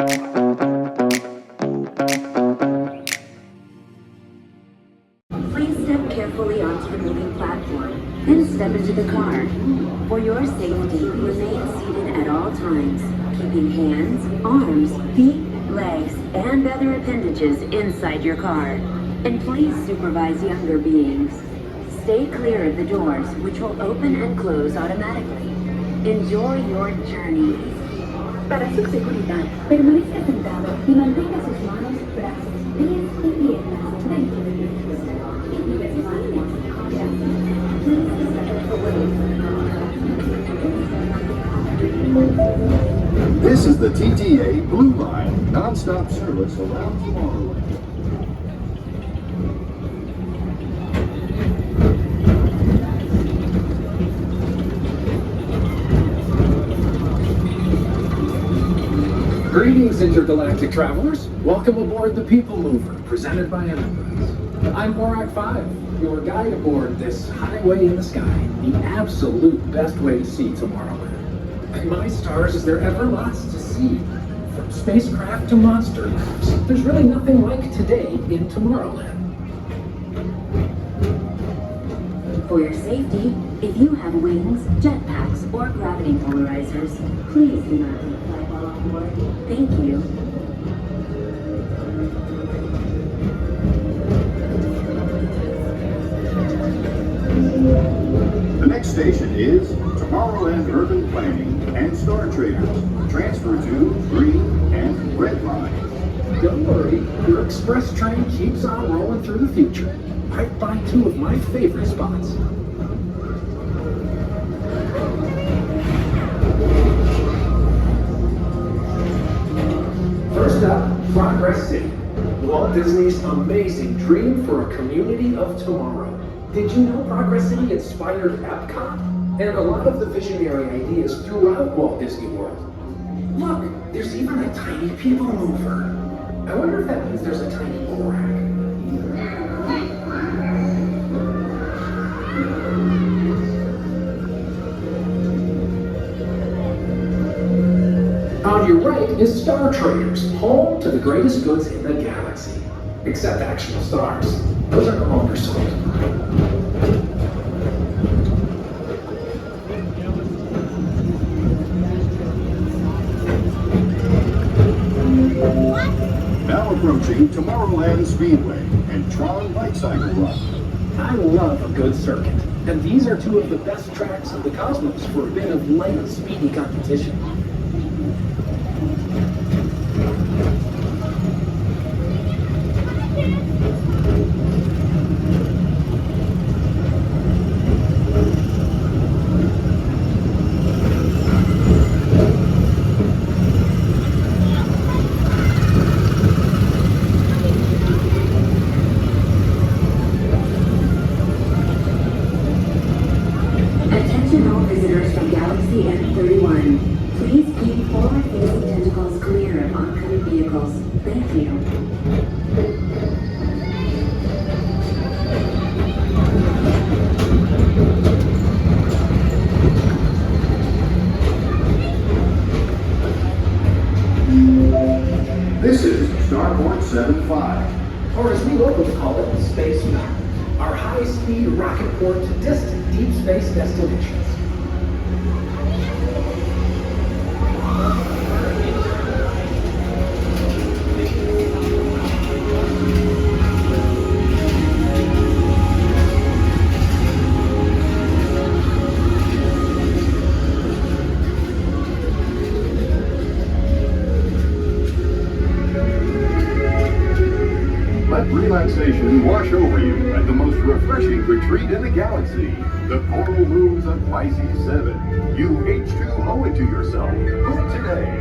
Please step carefully onto the moving platform, then step into the car. For your safety, remain seated at all times, keeping hands, arms, feet, legs, and other appendages inside your car. And please supervise younger beings. Stay clear of the doors, which will open and close automatically. Enjoy your journey. Para su seguridad, permanezca sentado y mantenga sus manos, brazos, pies y piernas dentro del vehículo. If you get violent, please step away. This is the TTA Blue Line, non-stop service around Tomorrowland. Greetings, intergalactic travelers. Welcome aboard the PeopleMover, presented by Embark. I'm Borak 5, your guide aboard this highway in the sky, the absolute best way to see Tomorrowland. And my stars, is there ever lots to see? From spacecraft to monster crafts, there's really nothing like today in Tomorrowland. For your safety, if you have wings, jetpacks, or gravity polarizers, please do not take flight while on board. Thank you. The next station is Tomorrowland Urban Planning and Star Traders. Transfer to Green and Red Line. Don't worry, your express train keeps on rolling through the future, right by two of my favorite spots. First up, Progress City, Walt Disney's amazing dream for a community of tomorrow. Did you know Progress City inspired Epcot? And a lot of the visionary ideas throughout Walt Disney World. Look, there's even a tiny PeopleMover. I wonder if that means there's a tiny Borak. On your right is Star Traders, home to the greatest goods in the galaxy. Except actual stars. Those are no longer sold. Now approaching Tomorrowland Speedway and Tron Lightcycle Run. I love a good circuit, and these are two of the best tracks in the cosmos for a bit of light, speedy competition. Attention all visitors from Galaxy N31. Please keep forward-facing tentacles clear of oncoming vehicles. Thank you. This is Starport 75. Or as we locals call it, Space Mountain, our high-speed rocket port to distant deep space destinations. Let relaxation wash over you at the most refreshing retreat in the galaxy, the coral rooms of Pisces 7. You H2 owe it to yourself. Book today.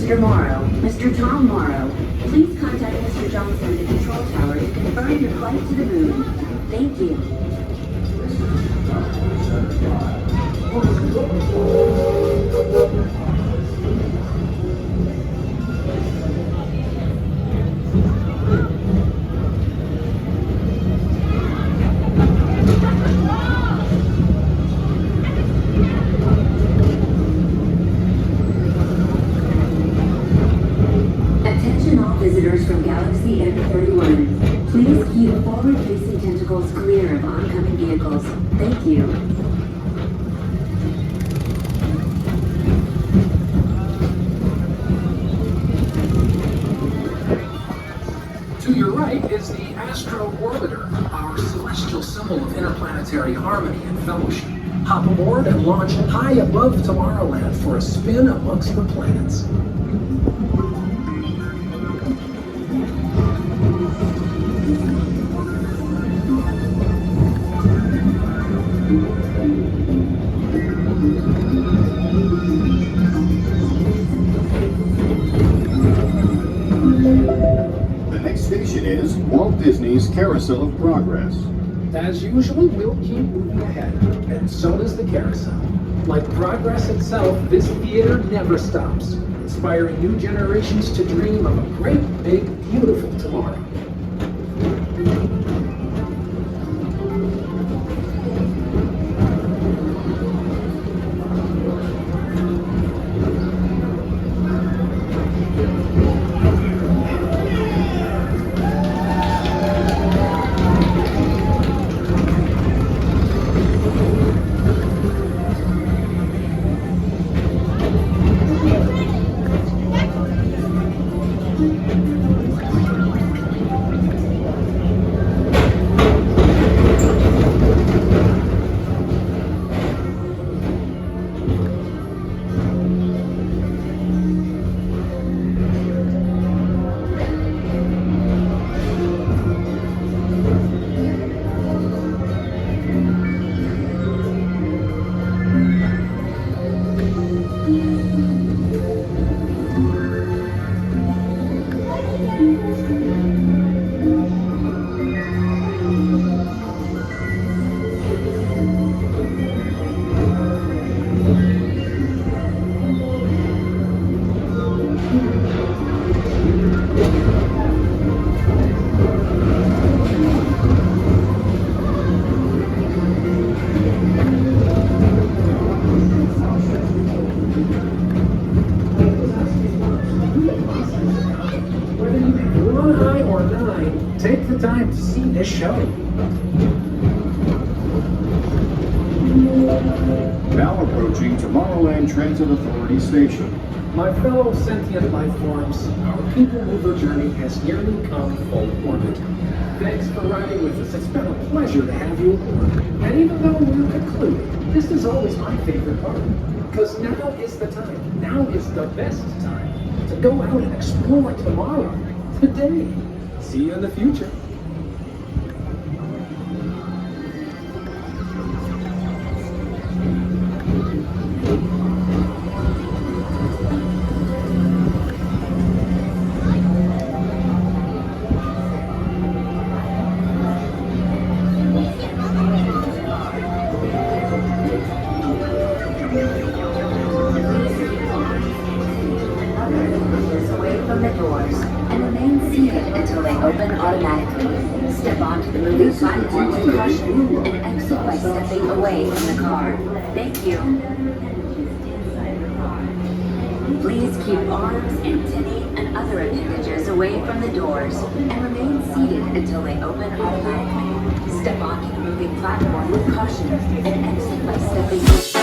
Mr. Morrow, Mr. Tom Morrow, please contact Mr. Johnson at the control tower to confirm your flight to the moon. Thank you. Attention all visitors from Galaxy M31. Please keep forward-facing tentacles clear of oncoming vehicles. Thank you. To your right is the Astro Orbiter, our celestial symbol of interplanetary harmony and fellowship. Hop aboard and launch high above Tomorrowland for a spin amongst the planets. The next station is Walt Disney's Carousel of Progress. As usual, we'll keep moving ahead, and so does the carousel. Like progress itself, this theater never stops, inspiring new generations to dream of a great, big, beautiful tomorrow. Take the time to see this show. Now approaching Tomorrowland Transit Authority Station. My fellow sentient life forms, our people mover journey has nearly come full orbit. Thanks for riding with us. It's been a pleasure to have you aboard. And even though we're concluded, this is always my favorite part. Because now is the time. Now is the best time to go out and explore tomorrow. Today. See you in the future. Away from the doors and remain seated until they open automatically. Step onto the moving platform with caution and exit by stepping away from the car. Thank you. Please keep arms, antennae, and other appendages away from the doors and remain seated until they open automatically. Step onto the moving platform with caution and exit by stepping away.